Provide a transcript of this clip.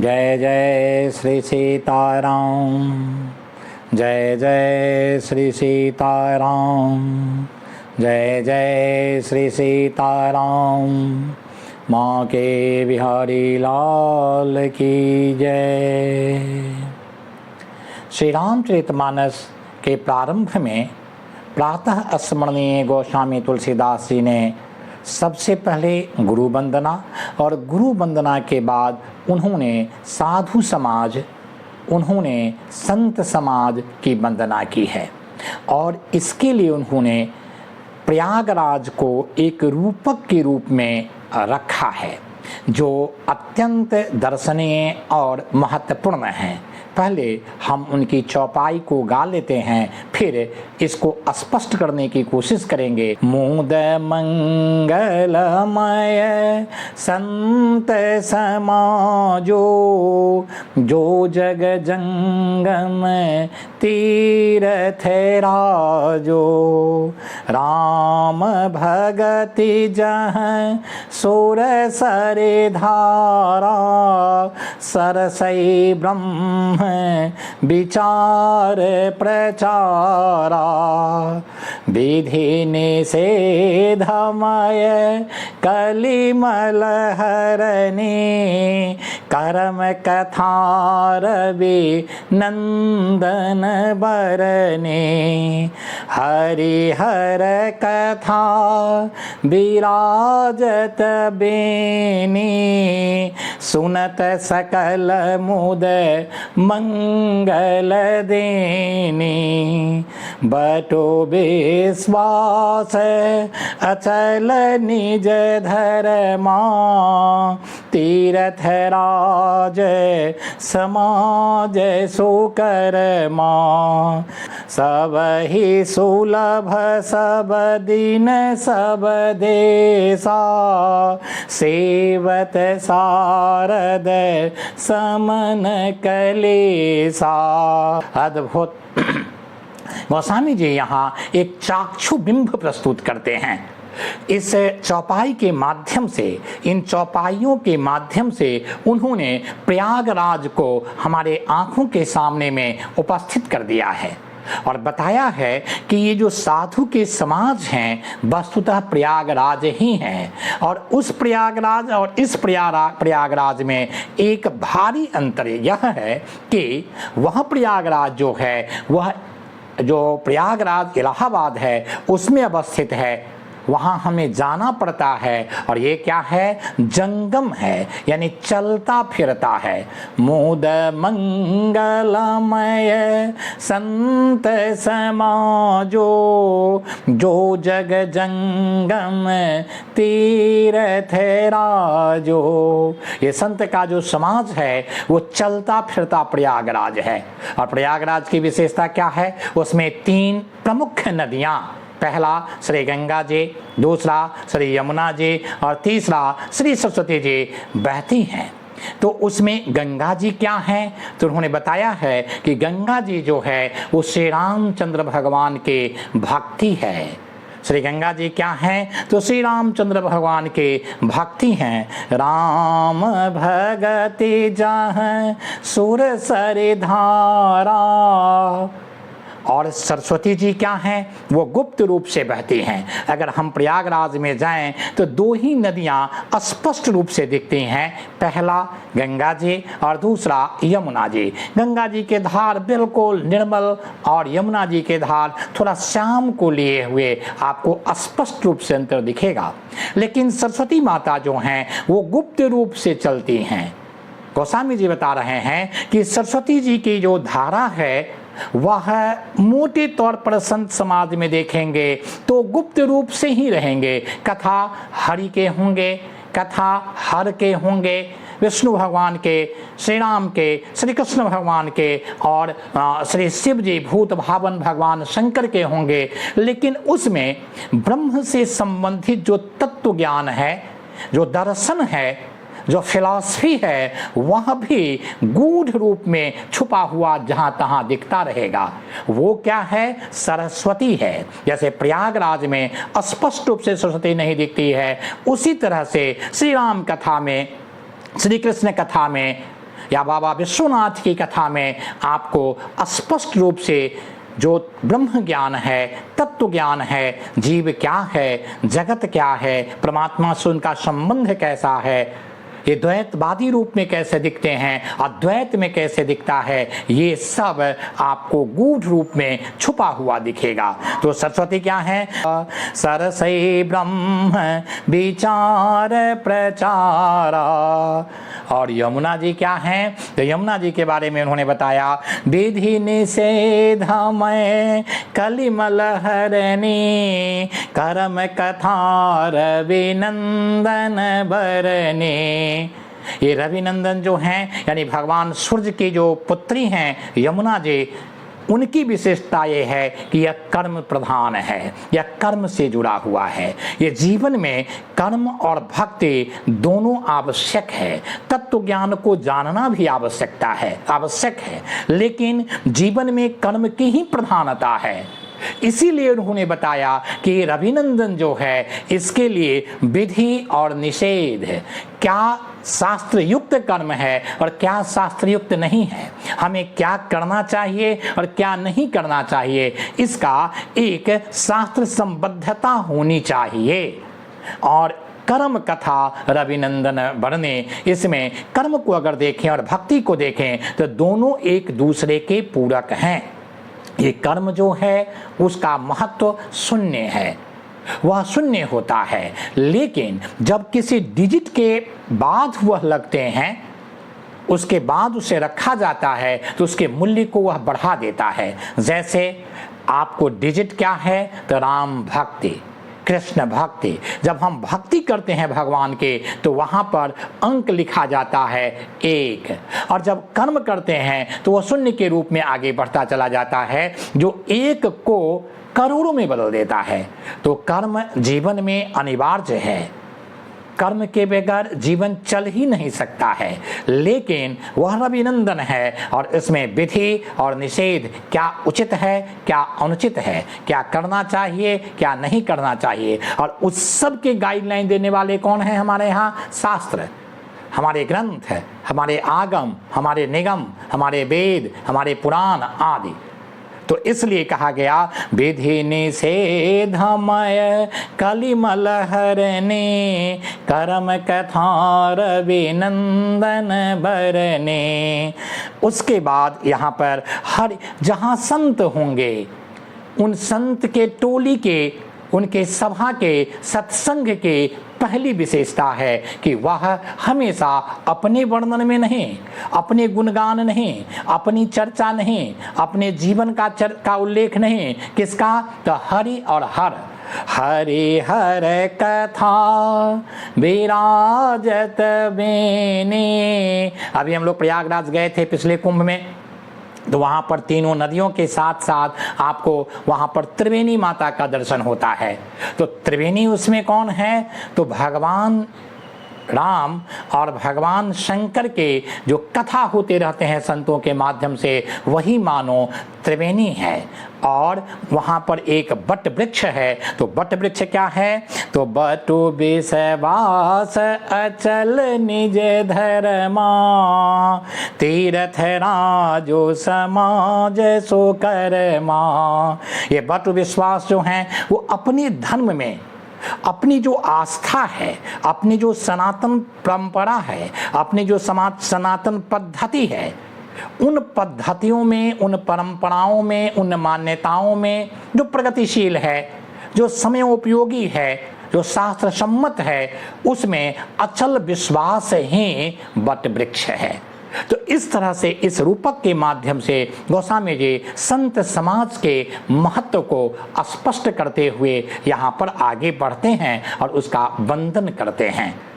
जय जय श्री सीताराम, जय जय श्री सीताराम, जय जय श्री सीताराम। माँ के बिहारी लाल की जय। श्री रामचरितमानस के प्रारंभ में प्रातः स्मरणीय गोस्वामी तुलसीदास जी ने सबसे पहले गुरु वंदना और गुरु वंदना के बाद उन्होंने साधु समाज, उन्होंने संत समाज की वंदना की है और इसके लिए उन्होंने प्रयागराज को एक रूपक के रूप में रखा है जो अत्यंत दर्शनीय और महत्वपूर्ण है। पहले हम उनकी चौपाई को गा लेते हैं, फिर इसको स्पष्ट करने की कोशिश करेंगे। मुद मंगलमय संत समाजो, जो जग जंगम तीरथ राजो, राम भगति जहाँ सुर सरे धारा, सरसई ब्रह्म विचार प्रचारा, विधि निषेधमय कलिमल हरणी, करम कथा रवि नंदन बरनी, हरिहर कथा विराजत बेनी, सुनत सकल मुद मंगल देनी, बटो विश्वास अचल निज धर्मा, तीरथ राज समाज सुकर्मा, सब ही सुलभ सब दिन सब देशा, सेवत सारद समन कलेसा। अद्भुत। गोस्वामी जी यहाँ एक चाक्षु बिंब प्रस्तुत करते हैं। इस चौपाई के माध्यम से, इन चौपाइयों के माध्यम से उन्होंने प्रयागराज को हमारे आंखों के सामने में उपस्थित कर दिया है और बताया है कि ये जो साधु के समाज हैं वस्तुतः प्रयागराज ही हैं और उस प्रयागराज और इस प्रयागराज में एक भारी अंतर यह है कि वह प्रयागराज जो है, वह जो प्रयागराज इलाहाबाद है उसमें अवस्थित है, वहाँ हमें जाना पड़ता है और ये क्या है, जंगम है, यानी चलता फिरता है। मुद मंगलमय संत समाजो, जो जग जंगम तीरथ राजो। ये संत का जो समाज है वो चलता फिरता प्रयागराज है और प्रयागराज की विशेषता क्या है, उसमें 3 प्रमुख नदियाँ, पहला श्री गंगा जी, दूसरा श्री यमुना जी और तीसरा श्री सरस्वती जी बहती हैं। तो उसमें गंगा जी क्या हैं, तो उन्होंने बताया है कि गंगा जी जो है वो श्री रामचंद्र भगवान के भक्ति है। श्री गंगा जी क्या हैं, तो श्री रामचंद्र भगवान के भक्ति हैं। राम भगति जहाँ सुर सरि धारा, और सरस्वती जी क्या हैं, वो गुप्त रूप से बहती हैं। अगर हम प्रयागराज में जाएं तो 2 ही नदियां स्पष्ट रूप से दिखती हैं, पहला गंगा जी और दूसरा यमुना जी। गंगा जी के धार बिल्कुल निर्मल और यमुना जी के धार थोड़ा श्याम को लिए हुए आपको स्पष्ट रूप से अंतर दिखेगा। लेकिन सरस्वती माता जो हैं वो गुप्त रूप से चलती हैं। गोस्वामी जी बता रहे हैं कि सरस्वती जी की जो धारा है वह मोटे तौर पर संत समाज में देखेंगे तो गुप्त रूप से ही रहेंगे। कथा हरि के होंगे, कथा हर के होंगे, विष्णु भगवान के, श्री राम के, श्री कृष्ण भगवान के और श्री शिव जी भूत भावन भगवान शंकर के होंगे। लेकिन उसमें ब्रह्म से संबंधित जो तत्व ज्ञान है, जो दर्शन है, जो फिलॉसफी है, वह भी गूढ़ रूप में छुपा हुआ जहां तहां दिखता रहेगा। वो क्या है, सरस्वती है। जैसे प्रयागराज में स्पष्ट रूप से सरस्वती नहीं दिखती है, उसी तरह से श्री राम कथा में, श्री कृष्ण कथा में या बाबा विश्वनाथ की कथा में आपको स्पष्ट रूप से जो ब्रह्म ज्ञान है, तत्व ज्ञान है, जीव क्या है, जगत क्या है, परमात्मा से उनका संबंध कैसा है, ये द्वैतवादी रूप में कैसे दिखते हैं, अद्वैत में कैसे दिखता है, ये सब आपको गूढ़ रूप में छुपा हुआ दिखेगा। तो सरस्वती क्या है? सरसई ब्रह्म विचार प्रचारा। और यमुना जी क्या हैं? तो यमुना जी के बारे में उन्होंने बताया, विधि निषेधमय कलिमल हरणी कर्म कथा रविनंदन बरने। ये रविनंदन जो हैं यानी भगवान सूर्य की जो पुत्री हैं यमुना जी, उनकी विशेषता ये है कि यह कर्म प्रधान है, यह कर्म से जुड़ा हुआ है। ये जीवन में कर्म और भक्ति दोनों आवश्यक है। तत्व ज्ञान को जानना भी आवश्यक है, लेकिन जीवन में कर्म की ही प्रधानता है। इसीलिए उन्होंने बताया कि रविनंदन जो है इसके लिए विधि और निषेध, क्या शास्त्र युक्त कर्म है और क्या शास्त्र युक्त नहीं है, हमें क्या करना चाहिए और क्या नहीं करना चाहिए, इसका एक शास्त्र संबद्धता होनी चाहिए। और कर्म कथा रविनंदन बरने, इसमें कर्म को अगर देखें और भक्ति को देखें तो दोनों एक दूसरे के पूरक हैं। ये कर्म जो है उसका महत्व शून्य है, वह शून्य होता है, लेकिन जब किसी डिजिट के बाद वह लगते हैं, उसके बाद उसे रखा जाता है तो उसके मूल्य को वह बढ़ा देता है। जैसे आपको डिजिट क्या है? तो राम भक्ति, कृष्ण भक्ति। जब हम भक्ति करते हैं भगवान के तो वहाँ पर अंक लिखा जाता है 1, और जब कर्म करते हैं तो वह शून्य के रूप में आगे बढ़ता चला जाता है, जो 1 को करोड़ों में बदल देता है। तो कर्म जीवन में अनिवार्य है, कर्म के बगैर जीवन चल ही नहीं सकता है, लेकिन वह रविनंदन है और इसमें विधि और निषेध, क्या उचित है क्या अनुचित है, क्या करना चाहिए क्या नहीं करना चाहिए, और उस सब के गाइडलाइन देने वाले कौन हैं? हमारे यहाँ शास्त्र, हमारे ग्रंथ, हमारे आगम, हमारे निगम, हमारे वेद, हमारे पुराण आदि। तो इसलिए कहा गया विधि निषेधमय कलिमल हरने कर्म कथा रविनंदन बरने। उसके बाद यहाँ पर हर जहाँ संत होंगे उन संत के टोली के, उनके सभा के, सत्संग के पहली विशेषता है कि वह हमेशा अपने वर्णन में नहीं, अपने गुणगान नहीं, अपनी चर्चा नहीं, अपने जीवन का उल्लेख नहीं, किसका? तो हरि और हर, हरि हर कथा विराजत बेने। अभी हम लोग प्रयागराज गए थे पिछले कुंभ में, तो वहाँ पर तीनों नदियों के साथ साथ आपको वहाँ पर त्रिवेणी माता का दर्शन होता है। तो त्रिवेणी उसमें कौन है? तो भगवान राम और भगवान शंकर के जो कथा होते रहते हैं संतों के माध्यम से, वही मानो त्रिवेणी है। और वहाँ पर एक बट वृक्ष है। तो बट वृक्ष क्या है? तो बटु विषवास अचल निज धर्मा तीर्थ राजो समाज सो कर्मा। ये बटु विश्वास जो हैं वो अपने धर्म में, अपनी जो आस्था है, अपनी जो सनातन परंपरा है, अपनी जो सनातन पद्धति है, उन पद्धतियों में, उन परंपराओं में, उन मान्यताओं में जो प्रगतिशील है, जो समय उपयोगी है, जो शास्त्र सम्मत है, उसमें अचल विश्वास ही वट वृक्ष है। तो इस तरह से इस रूपक के माध्यम से गोस्वामी जी संत समाज के महत्व को स्पष्ट करते हुए यहाँ पर आगे बढ़ते हैं और उसका वंदन करते हैं।